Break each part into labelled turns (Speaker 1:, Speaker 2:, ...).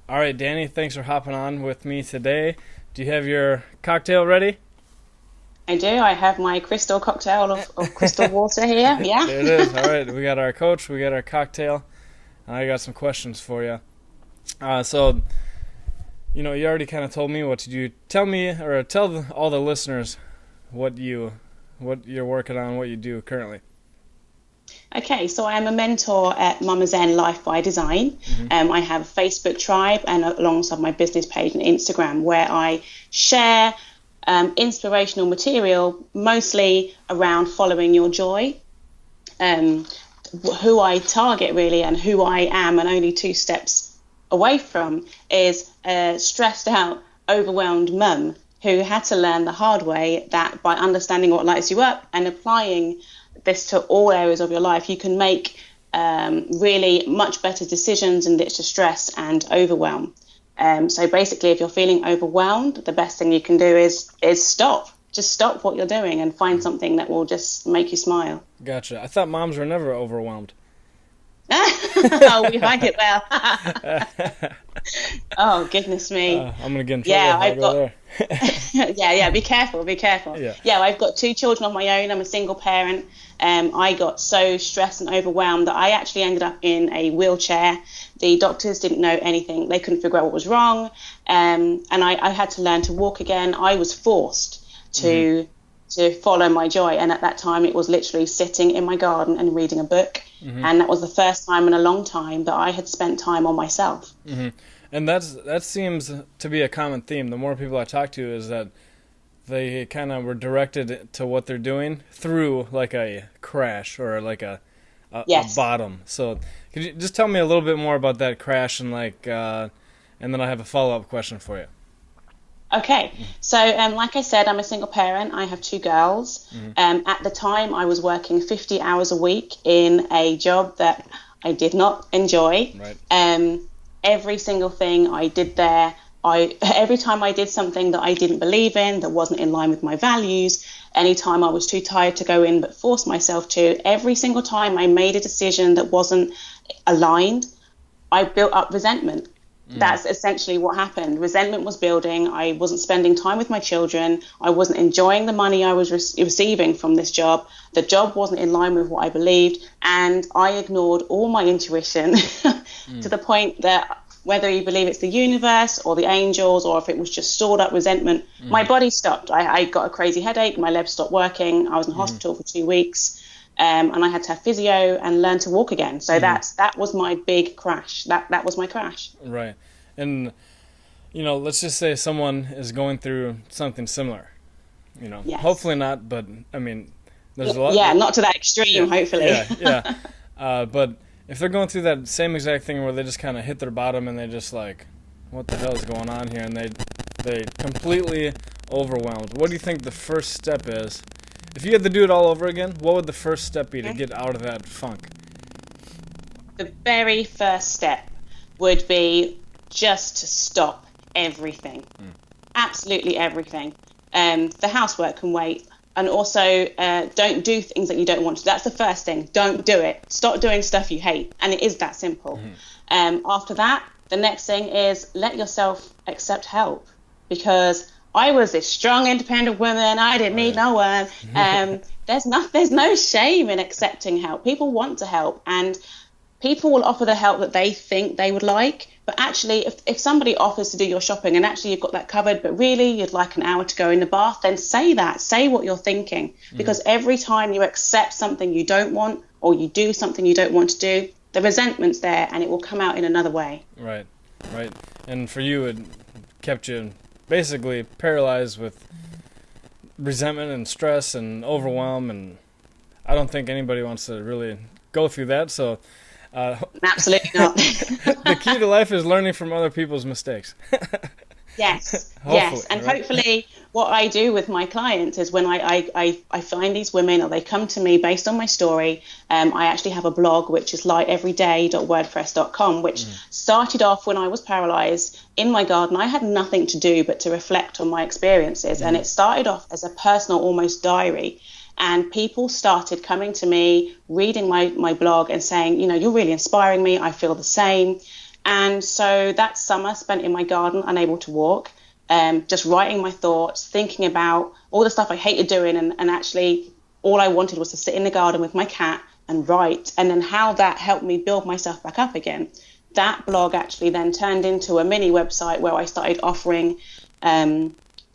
Speaker 1: All right, Danny, thanks for hopping on with me today. Do you have your cocktail ready?
Speaker 2: I do. I have my crystal cocktail of crystal water here. Yeah.
Speaker 1: There it is. All right, we got our coach, we got our cocktail. I got some questions for you. So, you already kind of told me what to do. Tell me, or tell all the listeners what you're working on, what you do currently.
Speaker 2: Okay, so I am a mentor at Mama Zen Life by Design. I have a Facebook tribe and alongside my business page and Instagram where I share inspirational material, mostly around following your joy. Who I target really and who I am and only two steps away from is a stressed out, overwhelmed mum who had to learn the hard way that by understanding what lights you up and applying this to all areas of your life, you can make really much better decisions and ditch the stress and overwhelm. So basically, if you're feeling overwhelmed, the best thing you can do is stop. Just stop what you're doing and find something that will just make you smile.
Speaker 1: Gotcha. I thought moms were never overwhelmed.
Speaker 2: Oh, we hide it well. Oh, goodness me.
Speaker 1: I'm going to get in trouble
Speaker 2: Yeah,
Speaker 1: if I
Speaker 2: I've
Speaker 1: go
Speaker 2: got.
Speaker 1: there.
Speaker 2: Yeah, be careful. Yeah, I've got two children of my own. I'm a single parent. I got so stressed and overwhelmed that I actually ended up in a wheelchair. The doctors didn't know anything. They couldn't figure out what was wrong. And I had to learn to walk again. I was forced to follow my joy. And at that time, it was literally sitting in my garden and reading a book. And that was the first time in a long time that I had spent time on myself.
Speaker 1: And that seems to be a common theme. The more people I talk to is that they kind of were directed to what they're doing through like a crash or like a
Speaker 2: Yes.
Speaker 1: bottom. So could you just tell me a little bit more about that crash and and then I have a follow-up question for you.
Speaker 2: Okay, so like I said, I'm a single parent. I have two girls. At the time, I was working 50 hours a week in a job that I did not enjoy.
Speaker 1: Right.
Speaker 2: Every single thing I did there, every time I did something that I didn't believe in, that wasn't in line with my values, anytime I was too tired to go in but forced myself to, every single time I made a decision that wasn't aligned, I built up resentment. That's essentially what happened. Resentment was building. I wasn't spending time with my children. I wasn't enjoying the money I was receiving from this job. The job wasn't in line with what I believed. And I ignored all my intuition to the point that whether you believe it's the universe or the angels or if it was just stored up resentment, my body stopped. I got a crazy headache. My legs stopped working. I was in hospital for 2 weeks. And I had to have physio and learn to walk again. So that was my big crash. That was my crash.
Speaker 1: Right. And, let's just say someone is going through something similar.
Speaker 2: Yes.
Speaker 1: Hopefully not, but, I mean, there's a lot.
Speaker 2: Yeah, not to that extreme, hopefully.
Speaker 1: Yeah. But if they're going through that same exact thing where they just kind of hit their bottom and they just like, what the hell is going on here? And they completely overwhelmed. What do you think the first step is? If you had to do it all over again, what would the first step be to get out of that funk?
Speaker 2: The very first step would be just to stop everything. Absolutely everything. The housework can wait. And also, don't do things that you don't want to. That's the first thing. Don't do it. Stop doing stuff you hate. And it is that simple. After that, the next thing is let yourself accept help. Because I was this strong, independent woman. I didn't need no one. There's no shame in accepting help. People want to help, and people will offer the help that they think they would like. But actually, if somebody offers to do your shopping and actually you've got that covered, but really you'd like an hour to go in the bath, then say that. Say what you're thinking. Because every time you accept something you don't want or you do something you don't want to do, the resentment's there and it will come out in another way.
Speaker 1: Right. And for you, it kept you basically paralyzed with resentment and stress and overwhelm, and I don't think anybody wants to really go through that. So
Speaker 2: Absolutely not.
Speaker 1: the key to life is learning from other people's mistakes.
Speaker 2: Yes,
Speaker 1: Hopefully,
Speaker 2: and
Speaker 1: right?
Speaker 2: hopefully what I do with my clients is when I find these women or they come to me based on my story, I actually have a blog which is lightheveryday.wordpress.com, which started off when I was paralyzed in my garden. I had nothing to do but to reflect on my experiences, and it started off as a personal almost diary. And people started coming to me, reading my blog and saying, you're really inspiring me. I feel the same. And so that summer spent in my garden, unable to walk, just writing my thoughts, thinking about all the stuff I hated doing. And actually, all I wanted was to sit in the garden with my cat and write. And then how that helped me build myself back up again. That blog actually then turned into a mini website where I started offering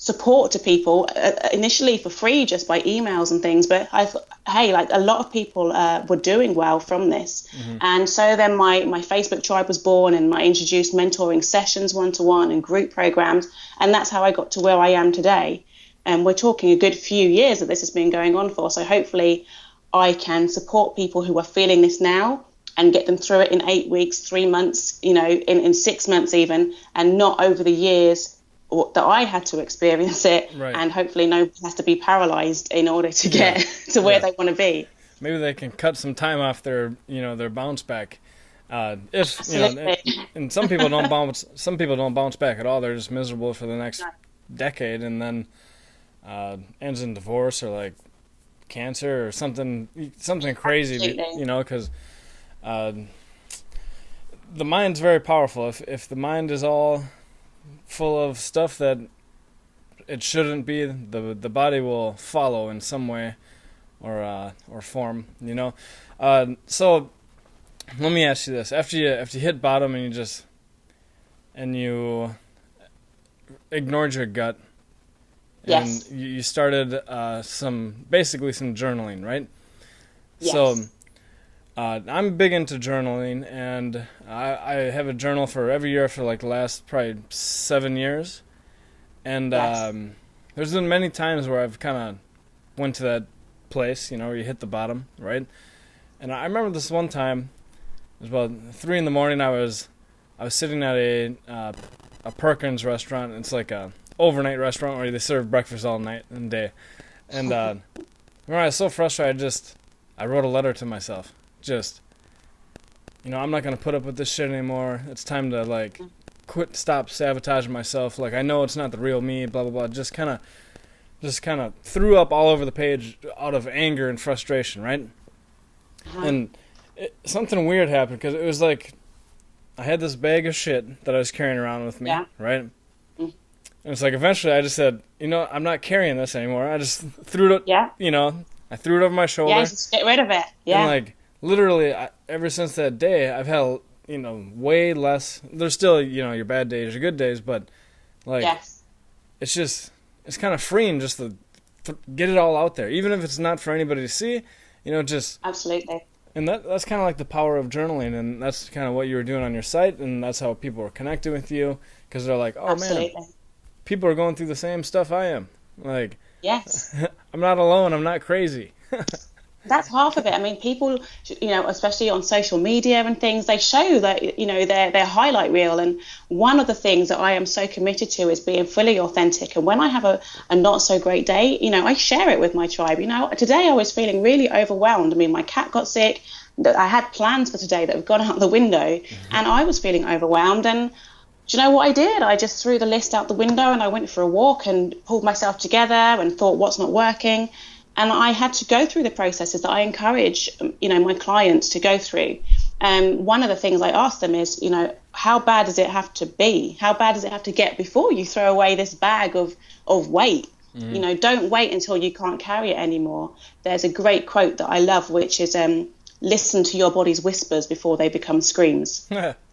Speaker 2: support to people, initially for free, just by emails and things. But I thought, hey, like a lot of people were doing well from this. And so then my Facebook tribe was born, and I introduced mentoring sessions, one-to-one, and group programs. And that's how I got to where I am today. And we're talking a good few years that this has been going on for. So hopefully I can support people who are feeling this now and get them through it in 8 weeks, 3 months, in 6 months even, and not over the years that I had to experience it.
Speaker 1: Right.
Speaker 2: And hopefully no one has to be paralyzed in order to get to where they want to be.
Speaker 1: Maybe they can cut some time off their bounce back. And some people don't bounce back at all. They're just miserable for the next decade, and then ends in divorce or like cancer or something crazy.
Speaker 2: Absolutely.
Speaker 1: Because the mind's very powerful. If the mind is all full of stuff that it shouldn't be, the body will follow in some way or form. So let me ask you this: after you hit bottom and you ignored your gut, and
Speaker 2: Yes.
Speaker 1: you started some journaling, right?
Speaker 2: Yes.
Speaker 1: So I'm big into journaling, and I have a journal for every year for like the last probably 7 years. And there's been many times where I've kind of went to that place, where you hit the bottom, right? And I remember this one time, it was about 3 a.m. I was sitting at a Perkins restaurant. It's like a overnight restaurant where they serve breakfast all night and day. And I was so frustrated, I wrote a letter to myself. I'm not going to put up with this shit anymore. It's time to, stop sabotaging myself. Like, I know it's not the real me, blah, blah, blah. Just kind of threw up all over the page out of anger and frustration, right? And something weird happened, because it was like I had this bag of shit that I was carrying around with me, right? And it's like eventually I just said, I'm not carrying this anymore. I just threw it, I threw it over my shoulder.
Speaker 2: Yeah, just get rid of it. Yeah.
Speaker 1: And literally, ever since that day, I've had, way less. There's still, your bad days, your good days, but it's kind of freeing just to get it all out there, even if it's not for anybody to see,
Speaker 2: Absolutely.
Speaker 1: And that's kind of like the power of journaling, and that's kind of what you were doing on your site, and that's how people were connecting with you, because they're like, oh man, people are going through the same stuff I am. Like,
Speaker 2: yes,
Speaker 1: I'm not alone. I'm not crazy.
Speaker 2: That's half of it. I mean, people, especially on social media and things, they show that, their highlight reel. And one of the things that I am so committed to is being fully authentic. And when I have a not so great day, I share it with my tribe. Today I was feeling really overwhelmed. I mean, my cat got sick. I had plans for today that have gone out the window, and I was feeling overwhelmed. And do you know what I did? I just threw the list out the window, and I went for a walk and pulled myself together and thought, what's not working? And I had to go through the processes that I encourage, my clients to go through. One of the things I ask them is, how bad does it have to be? How bad does it have to get before you throw away this bag of weight? Don't wait until you can't carry it anymore. There's a great quote that I love, which is, listen to your body's whispers before they become screams.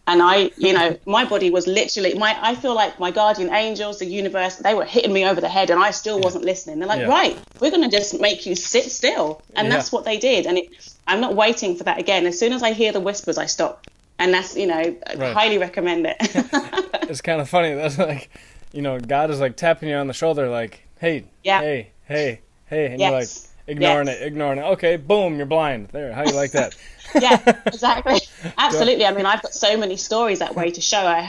Speaker 2: And my body was literally, I feel like my guardian angels, the universe, they were hitting me over the head, and I still wasn't listening. They're like, right, we're going to just make you sit still. And that's what they did. And I'm not waiting for that again. As soon as I hear the whispers, I stop. And that's, I highly recommend it.
Speaker 1: It's kind of funny. That's like, God is like tapping you on the shoulder, like, hey, hey. And you're like, ignoring it. Okay, boom, you're blind. There, how you like that?
Speaker 2: Yeah, exactly. Absolutely. I mean, I've got so many stories that way to show. I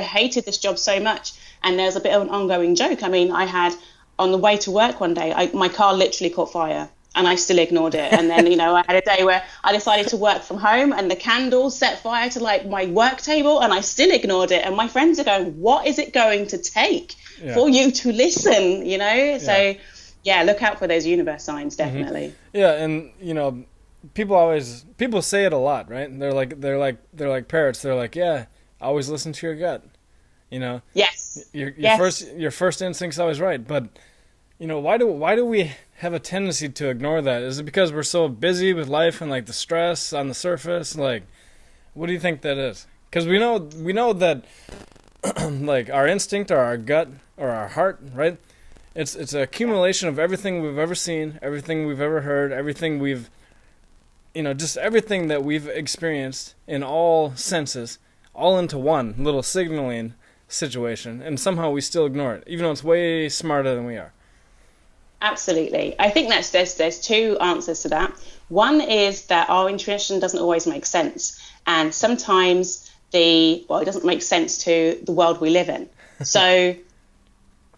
Speaker 2: hated this job so much, and there's a bit of an ongoing joke. I mean, I had, on the way to work one day, my car literally caught fire, and I still ignored it. And then, I had a day where I decided to work from home, and the candles set fire to my work table, and I still ignored it. And my friends are going, what is it going to take for you to listen? So look out for those universe signs, definitely.
Speaker 1: Yeah, and people say it a lot, right? They're like parrots. They're like, yeah, always listen to your gut. You know,
Speaker 2: Yes.
Speaker 1: your
Speaker 2: Yes.
Speaker 1: your first instinct's always right. But you know, why do we have a tendency to ignore that? Is it because we're so busy with life and like the stress on the surface? Like, what do you think that is? Because we know that like our instinct or our gut or our heart, right? It's an accumulation of everything we've ever seen, everything we've ever heard, everything we've, just everything that we've experienced in all senses, all into one little signaling situation, and somehow we still ignore it, even though it's way smarter than we are.
Speaker 2: Absolutely. I think there's two answers to that. One is that our intuition doesn't always make sense. And sometimes it doesn't make sense to the world we live in. So,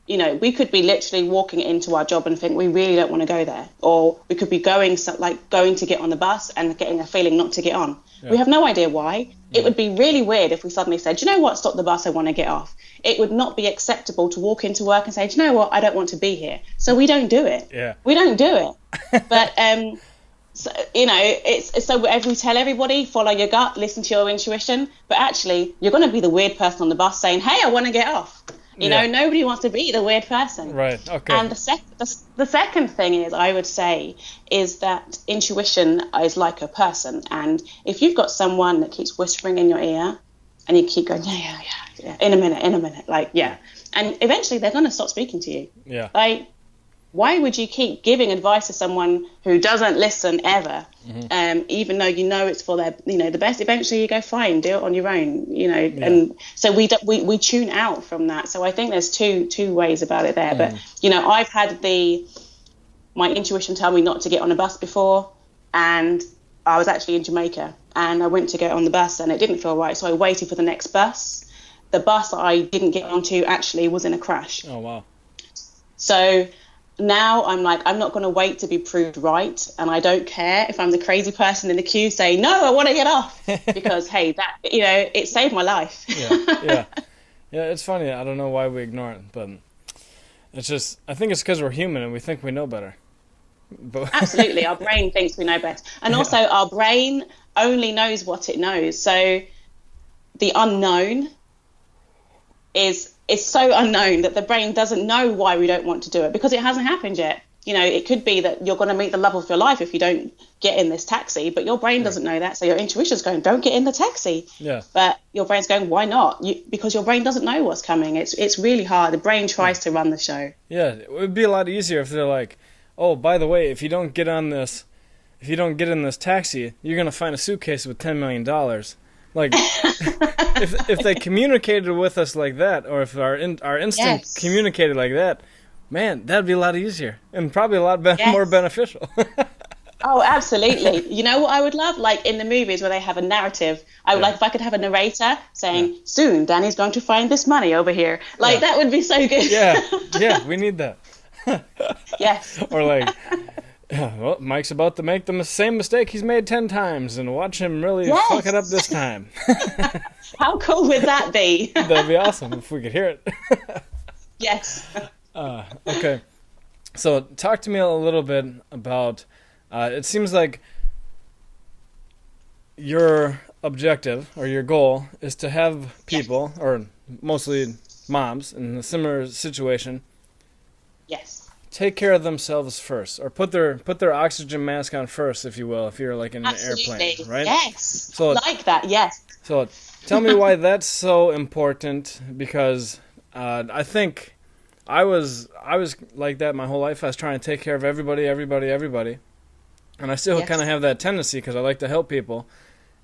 Speaker 2: we could be literally walking into our job and think we really don't want to go there. Or we could be going to get on the bus and getting a feeling not to get on. Yeah. We have no idea why. It would be really weird if we suddenly said, you know what, stop the bus, I want to get off. It would not be acceptable to walk into work and say, do you know what, I don't want to be here. So we don't do it.
Speaker 1: Yeah.
Speaker 2: We don't do it. But, so, if we tell everybody, follow your gut, listen to your intuition. But actually, you're going to be the weird person on the bus saying, hey, I want to get off. Nobody wants to be the weird person.
Speaker 1: Right, okay.
Speaker 2: And the second thing is, I would say, is that intuition is like a person. And if you've got someone that keeps whispering in your ear and you keep going, yeah, in a minute, like, yeah. And eventually they're going to stop speaking to you.
Speaker 1: Yeah.
Speaker 2: Like, why would you keep giving advice to someone who doesn't listen ever, even though it's for their, the best? Eventually you go, fine, do it on your own, Yeah. And so we tune out from that. So I think there's two ways about it there. But, I've had my intuition tell me not to get on a bus before, and I was actually in Jamaica, and I went to get on the bus and it didn't feel right. So I waited for the next bus. The bus I didn't get onto actually was in a crash.
Speaker 1: Oh, wow.
Speaker 2: So now I'm like, I'm not going to wait to be proved right. And I don't care if I'm the crazy person in the queue saying, no, I want to get off. Because, hey, that, it saved my life.
Speaker 1: Yeah. Yeah, it's funny. I don't know why we ignore it. But it's just, I think it's because we're human and we think we know better. But
Speaker 2: Absolutely. Our brain thinks we know better. And also our brain only knows what it knows. So the unknown is so unknown that the brain doesn't know why we don't want to do it, because it hasn't happened yet. It could be that you're going to meet the love of your life if you don't get in this taxi, but your brain doesn't know that. So your intuition's going, don't get in the taxi.
Speaker 1: Yeah.
Speaker 2: But your brain's going, why not? Because your brain doesn't know what's coming. It's really hard. The brain tries to run the show. Yeah,
Speaker 1: it would be a lot easier if they're like, oh, by the way, if you don't get in this taxi, you're going to find a suitcase with $10 million. Like, if they communicated with us like that, or if our instinct communicated like that, man, that'd be a lot easier and probably a lot more beneficial.
Speaker 2: Oh, absolutely. You know what I would love? Like in the movies where they have a narrative, I would like if I could have a narrator saying, soon Danny's going to find this money over here. Like, that would be so good.
Speaker 1: Yeah, we need that.
Speaker 2: Yes.
Speaker 1: Or like, well, Mike's about to make the same mistake he's made 10 times, and watch him really fuck it up this time.
Speaker 2: How cool would that be?
Speaker 1: That'd be awesome if we could hear it.
Speaker 2: Yes.
Speaker 1: Okay. So talk to me a little bit about, it seems like your objective or your goal is to have people, or mostly moms in a similar situation, take care of themselves first, or put their oxygen mask on first, if you will, if you're like in an airplane, right?
Speaker 2: Yes.
Speaker 1: So
Speaker 2: like that, yes.
Speaker 1: So tell me why that's so important, because I think I was like that my whole life. I was trying to take care of everybody, and I still kind of have that tendency because I like to help people,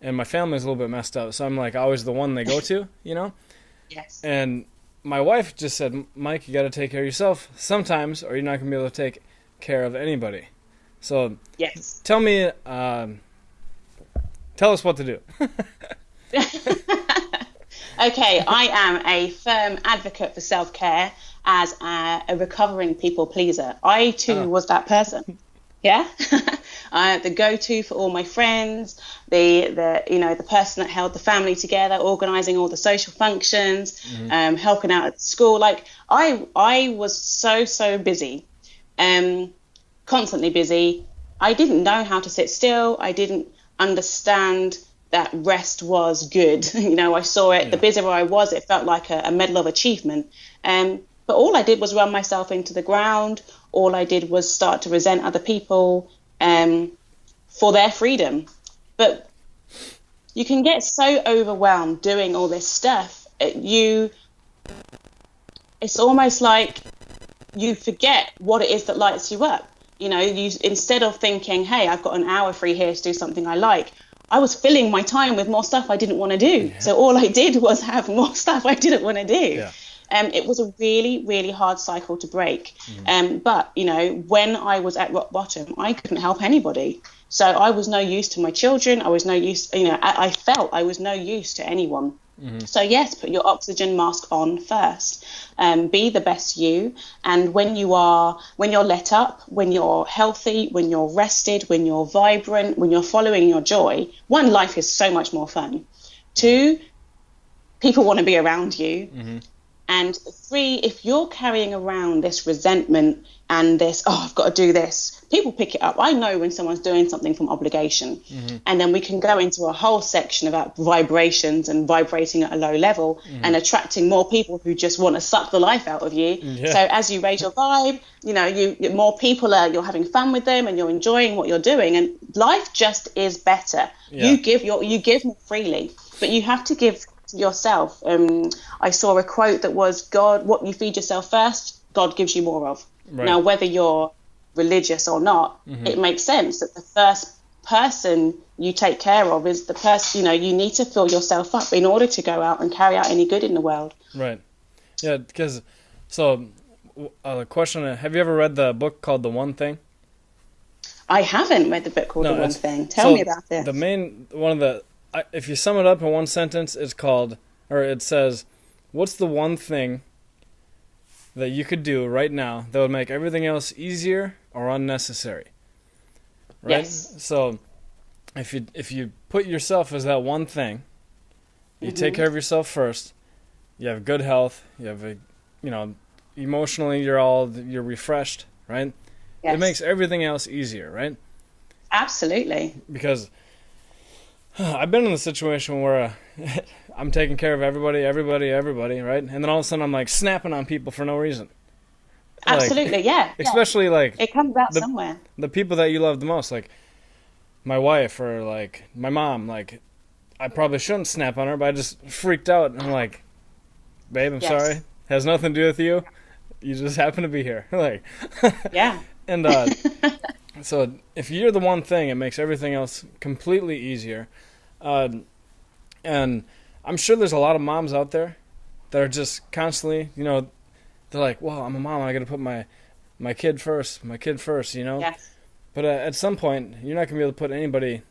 Speaker 1: and my family's a little bit messed up, so I'm like always the one they go to,
Speaker 2: Yes.
Speaker 1: And my wife just said, Mike, you got to take care of yourself sometimes, or you're not going to be able to take care of anybody. So tell me, tell us what to do.
Speaker 2: Okay, I am a firm advocate for self-care as a recovering people pleaser. I too was that person. Yeah. The go-to for all my friends, the person that held the family together, organising all the social functions, helping out at school. Like I was so busy, constantly busy. I didn't know how to sit still. I didn't understand that rest was good. I saw it, the busier I was, it felt like a medal of achievement. But all I did was run myself into the ground. All I did was start to resent other people for their freedom. But you can get so overwhelmed doing all this stuff. It's almost like you forget what it is that lights you up. Instead of thinking, hey, I've got an hour free here to do something I like, I was filling my time with more stuff I didn't want to do. Yeah. So all I did was have more stuff I didn't want to do. Yeah. It was a really, really hard cycle to break. But, when I was at rock bottom, I couldn't help anybody. So I was no use to my children. I was no use, I felt I was no use to anyone. So yes, put your oxygen mask on first. Be the best you. And when you're let up, when you're healthy, when you're rested, when you're vibrant, when you're following your joy, one, life is so much more fun. Two, people want to be around you. And three, if you're carrying around this resentment and this, I've got to do this, people pick it up. I know when someone's doing something from obligation. And then we can go into a whole section about vibrations and vibrating at a low level and attracting more people who just want to suck the life out of you. So as you raise your vibe, you more people you're having fun with them and you're enjoying what you're doing, and life just is better. You give more freely, but you have to give yourself. I saw a quote that was, God, what you feed yourself first, God gives you more of. Right. Now, whether you're religious or not, it makes sense that the first person you take care of is the person, you need to fill yourself up in order to go out and carry out any good in the world.
Speaker 1: Right. Yeah, because, the question, have you ever read the book called The One Thing?
Speaker 2: I haven't read the book called The One Thing. Tell me about it.
Speaker 1: If you sum it up in one sentence, it says, what's the one thing that you could do right now that would make everything else easier or unnecessary? Right? Yes. So if you put yourself as that one thing, you take care of yourself first, you have good health, you have emotionally you're refreshed, right? Yes. It makes everything else easier, right?
Speaker 2: Absolutely.
Speaker 1: Because I've been in the situation where I'm taking care of everybody, right? And then all of a sudden I'm like snapping on people for no reason.
Speaker 2: Absolutely, yeah.
Speaker 1: Especially like
Speaker 2: it comes out somewhere.
Speaker 1: The people that you love the most, like my wife or like my mom, like I probably shouldn't snap on her, but I just freaked out and I'm like, babe, I'm sorry. Has nothing to do with you. You just happen to be here. Like
Speaker 2: yeah.
Speaker 1: And so if you're the one thing, it makes everything else completely easier. And I'm sure there's a lot of moms out there that are just constantly, they're like, well, I'm a mom, I got to put my kid first,
Speaker 2: Yes.
Speaker 1: But at some point, you're not going to be able to put anybody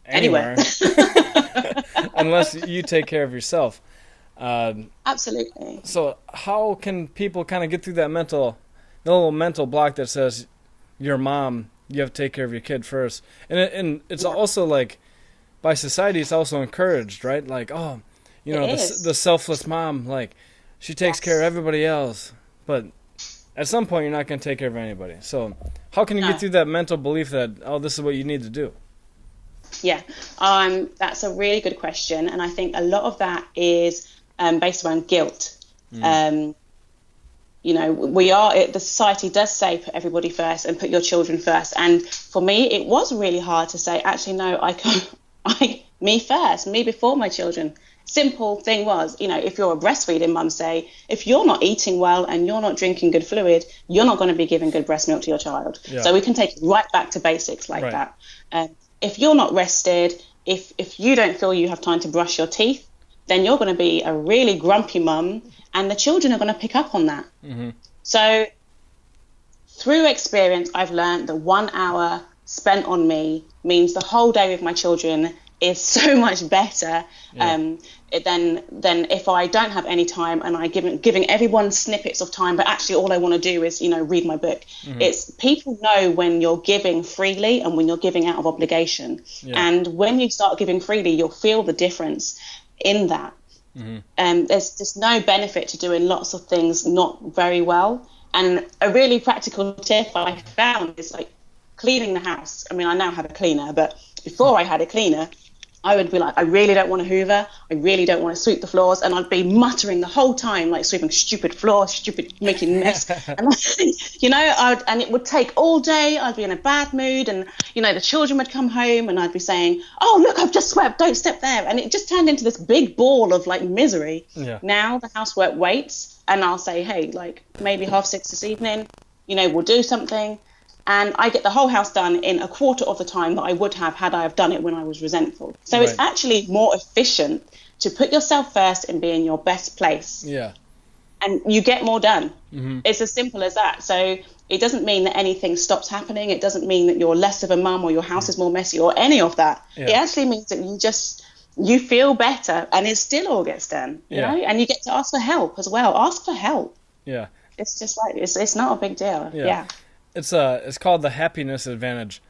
Speaker 1: anywhere. Unless you take care of yourself.
Speaker 2: Absolutely.
Speaker 1: So how can people kind of get through that little mental block that says, your mom, you have to take care of your kid first? And it's also like, by society, it's also encouraged, right? Like, the selfless mom, like, she takes care of everybody else. But at some point, you're not going to take care of anybody. So how can you get through that mental belief that, this is what you need to do? Yeah,
Speaker 2: that's a really good question. And I think a lot of that is based around guilt. The society does say put everybody first and put your children first. And for me, it was really hard to say, actually, no, me first, me before my children. Simple thing was, if you're a breastfeeding mum, say, if you're not eating well and you're not drinking good fluid, you're not going to be giving good breast milk to your child. Yeah. So we can take it right back to basics like that. If you're not rested, if you don't feel you have time to brush your teeth, then you're going to be a really grumpy mum, and the children are going to pick up on that. So through experience, I've learned that 1 hour spent on me means the whole day with my children is so much better than if I don't have any time and I giving everyone snippets of time, but actually all I want to do is read my book. It's people know when you're giving freely and when you're giving out of obligation, and when you start giving freely, you'll feel the difference in that. There's just no benefit to doing lots of things not very well. And a really practical tip I found is like cleaning the house. I mean, I now have a cleaner, but before I had a cleaner, I would be like, I really don't want to hoover. I really don't want to sweep the floors. And I'd be muttering the whole time, like sweeping stupid floors, making mess. And, and it would take all day. I'd be in a bad mood. And, the children would come home and I'd be saying, oh, look, I've just swept. Don't step there. And it just turned into this big ball of like misery.
Speaker 1: Yeah.
Speaker 2: Now the housework waits and I'll say, hey, like maybe 6:30 this evening, we'll do something. And I get the whole house done in a quarter of the time that I would have had I have done it when I was resentful. So It's actually more efficient to put yourself first and be in your best place.
Speaker 1: Yeah.
Speaker 2: And you get more done.
Speaker 1: Mm-hmm.
Speaker 2: It's as simple as that. So it doesn't mean that anything stops happening. It doesn't mean that you're less of a mum or your house is more messy or any of that. Yeah. It actually means that you feel better and it still all gets done. You know? And you get to ask for help as well. Ask for help.
Speaker 1: Yeah.
Speaker 2: It's just like, it's not a big deal. Yeah.
Speaker 1: It's called The Happiness Advantage.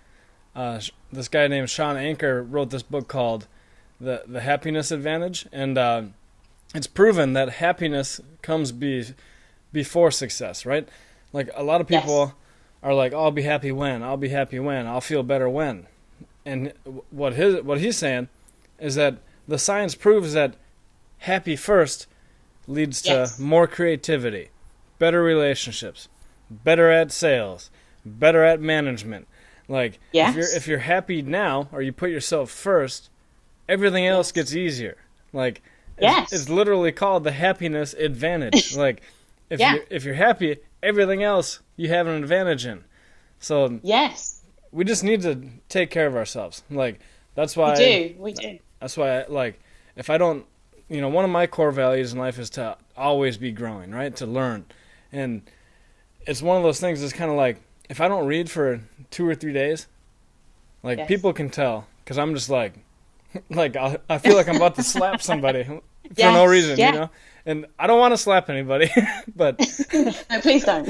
Speaker 1: This guy named Sean Anker wrote this book called The Happiness Advantage, and it's proven that happiness comes before success, right? Like a lot of people are like, oh, I'll be happy when, I'll feel better when. And what he's saying is that the science proves that happy first leads to more creativity, better relationships, better at sales, better at management. Like if you're happy now, or you put yourself first, everything else gets easier. Like it's literally called the happiness advantage. Like if you're happy, everything else you have an advantage in. So we just need to take care of ourselves. Like that's why
Speaker 2: we do.
Speaker 1: That's why if I don't, one of my core values in life is to always be growing, right? To learn. And it's one of those things that's kind of like, if I don't read for 2 or 3 days, people can tell, because I'm just like I feel like I'm about to slap somebody for no reason, and I don't want to slap anybody, but
Speaker 2: no, please don't.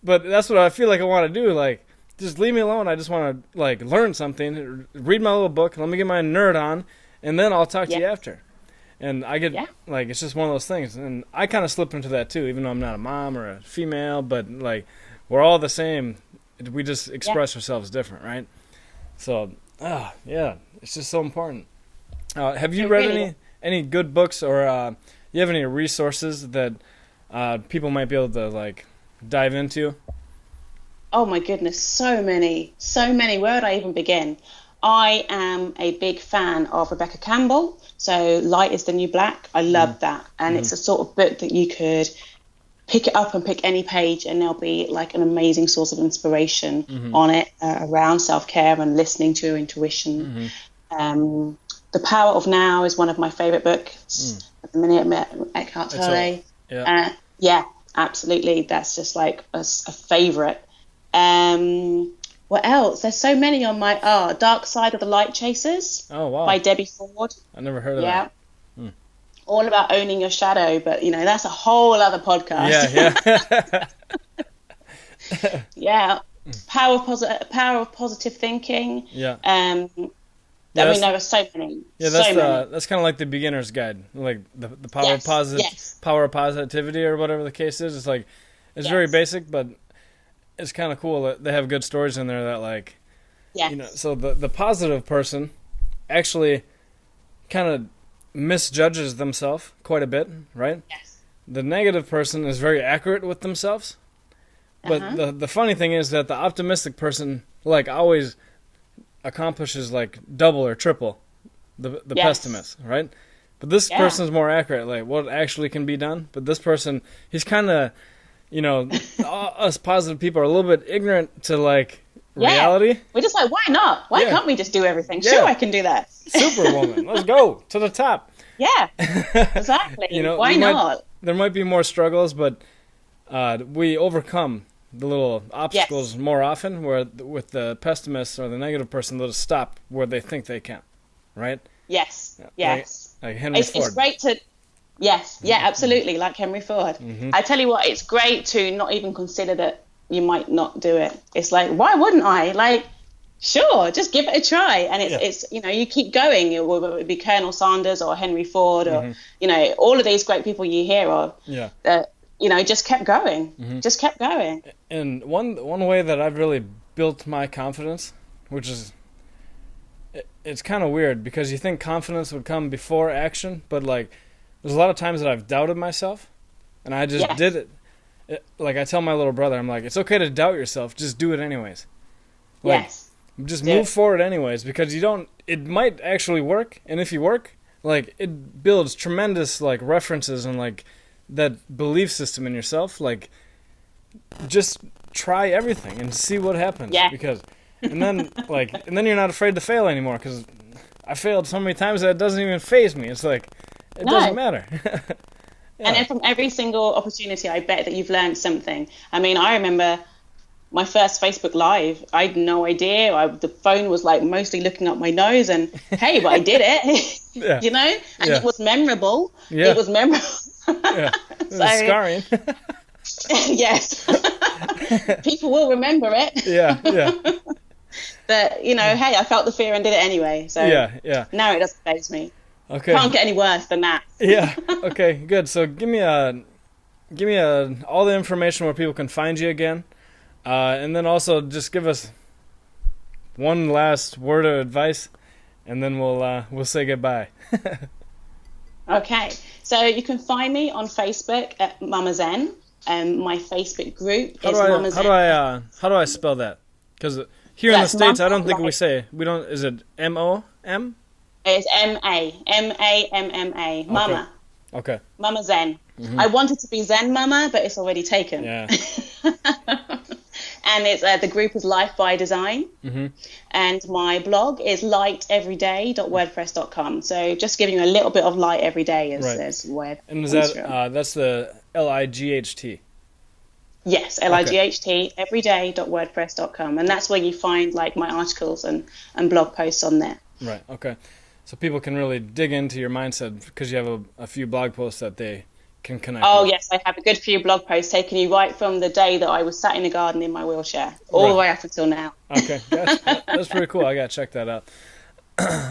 Speaker 1: But that's what I feel like I want to do. Like, just leave me alone. I just want to learn something, read my little book, let me get my nerd on, and then I'll talk to you after. And I get, it's just one of those things. And I kind of slip into that, too, even though I'm not a mom or a female. But, we're all the same. We just express ourselves different, right? So, it's just so important. Have you read any good books, or you have any resources that people might be able to, dive into?
Speaker 2: Oh, my goodness. So many. Where would I even begin? I am a big fan of Rebecca Campbell. So Light is the New Black. I love that. And it's a sort of book that you could pick it up and pick any page and there'll be an amazing source of inspiration on it around self-care and listening to your intuition. The Power of Now is one of my favorite books at the minute, Eckhart Tolle. Yeah, absolutely. That's just a favorite. What else? There's so many on my Dark Side of the Light Chasers.
Speaker 1: Oh wow!
Speaker 2: By Debbie Ford.
Speaker 1: I never heard of that.
Speaker 2: All about owning your shadow, but that's a whole other podcast. Yeah. Power of positive thinking.
Speaker 1: Yeah.
Speaker 2: There are so many.
Speaker 1: Yeah, that's kind of like the beginner's guide, like the power of power of positivity or whatever the case is. It's it's very basic, but it's kind of cool that they have good stories in there that so the positive person actually kind of misjudges themselves quite a bit, right?
Speaker 2: Yes.
Speaker 1: The negative person is very accurate with themselves. But the funny thing is that the optimistic person always accomplishes double or triple the pessimist, right? But this person's more accurate, what actually can be done. But this person, he's kind of, us positive people are a little bit ignorant to reality.
Speaker 2: We're just why not? Why can't we just do everything? Sure, I can do that.
Speaker 1: Superwoman, let's go to the top.
Speaker 2: Yeah, exactly. Why not?
Speaker 1: There might be more struggles, but we overcome the little obstacles more often, where with the pessimist or the negative person, they'll just stop where they think they can, right?
Speaker 2: Yes.
Speaker 1: Like Henry Ford.
Speaker 2: It's great to... Yes, absolutely, like Henry Ford. I tell you what, it's great to not even consider that you might not do it. It's why wouldn't I? Sure, just give it a try. And it's you keep going, whether it be Colonel Sanders or Henry Ford or, all of these great people you hear of.
Speaker 1: Yeah.
Speaker 2: Just kept going. Just kept going.
Speaker 1: And one way that I've really built my confidence, which is it's kind of weird because you think confidence would come before action, but like there's a lot of times that I've doubted myself, and I just
Speaker 2: Yes.
Speaker 1: did it. Like I tell my little brother, I'm like, it's okay to doubt yourself, just do it anyways. Like,
Speaker 2: Yes.
Speaker 1: just
Speaker 2: Yeah.
Speaker 1: move forward anyways, because you don't. It might actually work, and if you work, like it builds tremendous like references and like that belief system in yourself. Like, just try everything and see what happens.
Speaker 2: Yeah.
Speaker 1: Because, and then you're not afraid to fail anymore. Because I failed so many times that it doesn't even faze me. It's like it
Speaker 2: No.
Speaker 1: doesn't matter. Yeah.
Speaker 2: And then from every single opportunity, I bet that you've learned something. I mean, I remember my first Facebook Live. I had no idea. The phone was like mostly looking up my nose, and hey, but I did it.
Speaker 1: Yeah.
Speaker 2: You know, and
Speaker 1: Yeah.
Speaker 2: it was memorable.
Speaker 1: Yeah.
Speaker 2: It was memorable.
Speaker 1: Yeah. It's
Speaker 2: So-
Speaker 1: scarring.
Speaker 2: Yes. People will remember it.
Speaker 1: Yeah. Yeah.
Speaker 2: But you know, hey, I felt the fear and did it anyway. So
Speaker 1: Yeah. Yeah.
Speaker 2: now it doesn't faze me.
Speaker 1: Okay.
Speaker 2: Can't get any worse than that.
Speaker 1: Yeah. Okay. Good. So give me all the information where people can find you again, and then also just give us one last word of advice, and then we'll say goodbye.
Speaker 2: Okay, so you can find me on Facebook at Mama Zen. My Facebook group is Mama Zen.
Speaker 1: How do I spell that? Because here in the
Speaker 2: That's
Speaker 1: States, I
Speaker 2: Mama,
Speaker 1: don't think we
Speaker 2: like-
Speaker 1: say we don't. Is it MOM?
Speaker 2: It's MAMMA, Mama.
Speaker 1: Okay.
Speaker 2: Mama Zen. I wanted to be Zen Mama, but it's already taken.
Speaker 1: Yeah.
Speaker 2: And it's the group is Life by Design. And my blog is lighteveryday.wordpress.com. So just giving you a little bit of light every day is where.
Speaker 1: And is
Speaker 2: comes
Speaker 1: that
Speaker 2: from.
Speaker 1: that's the LIGHT?
Speaker 2: Yes, LIGHT, everyday.wordpress.com. And that's where you find like my articles and blog posts on there.
Speaker 1: Right. Okay. So people can really dig into your mindset because you have a few blog posts that they can connect.
Speaker 2: Oh,
Speaker 1: with.
Speaker 2: yes, I have a good few blog posts taking you right from the day that I was sat in the garden in my wheelchair all the way up until now.
Speaker 1: Okay. That's pretty cool. I got to check that out.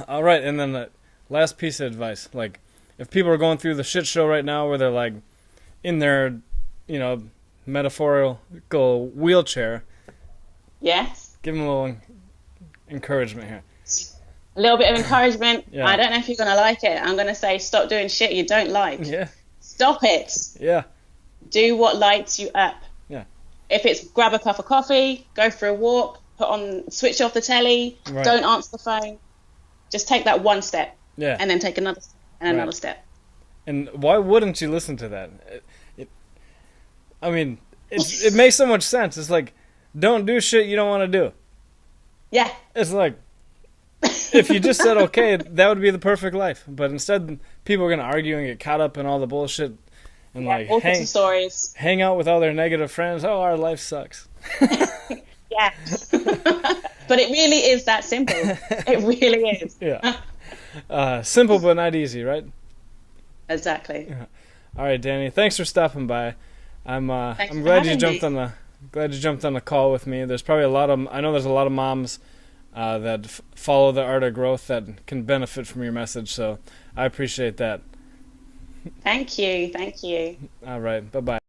Speaker 1: All right. And then the last piece of advice. Like, if people are going through the shit show right now where they're like in their, metaphorical wheelchair,
Speaker 2: Yes.
Speaker 1: give them a little encouragement here.
Speaker 2: A little bit of encouragement.
Speaker 1: Yeah.
Speaker 2: I don't know if you're going to like it. I'm going to say stop doing shit you don't like.
Speaker 1: Yeah.
Speaker 2: Stop it.
Speaker 1: Yeah.
Speaker 2: Do what lights you up.
Speaker 1: Yeah.
Speaker 2: If it's grab a cup of coffee, go for a walk, switch off the telly,
Speaker 1: Right.
Speaker 2: don't answer the phone. Just take that one step
Speaker 1: Yeah.
Speaker 2: and then take another step and another
Speaker 1: Right.
Speaker 2: step.
Speaker 1: And why wouldn't you listen to that? It makes so much sense. It's like, don't do shit you don't want to do.
Speaker 2: Yeah.
Speaker 1: It's like, if you just said okay, that would be the perfect life. But instead, people are going to argue and get caught up in all the bullshit and like
Speaker 2: All sorts of stories.
Speaker 1: hang out with all their negative friends. Oh, our life sucks.
Speaker 2: Yeah. But it really is that simple. It really is.
Speaker 1: Yeah. Simple but not easy, right?
Speaker 2: Exactly.
Speaker 1: All right, Danny. Thanks for stopping by. I'm
Speaker 2: for
Speaker 1: glad you
Speaker 2: having
Speaker 1: jumped
Speaker 2: me.
Speaker 1: on the call with me. There's probably I know there's a lot of moms that follow the art of growth that can benefit from your message. So I appreciate that.
Speaker 2: Thank you. Thank you.
Speaker 1: All right. Bye-bye.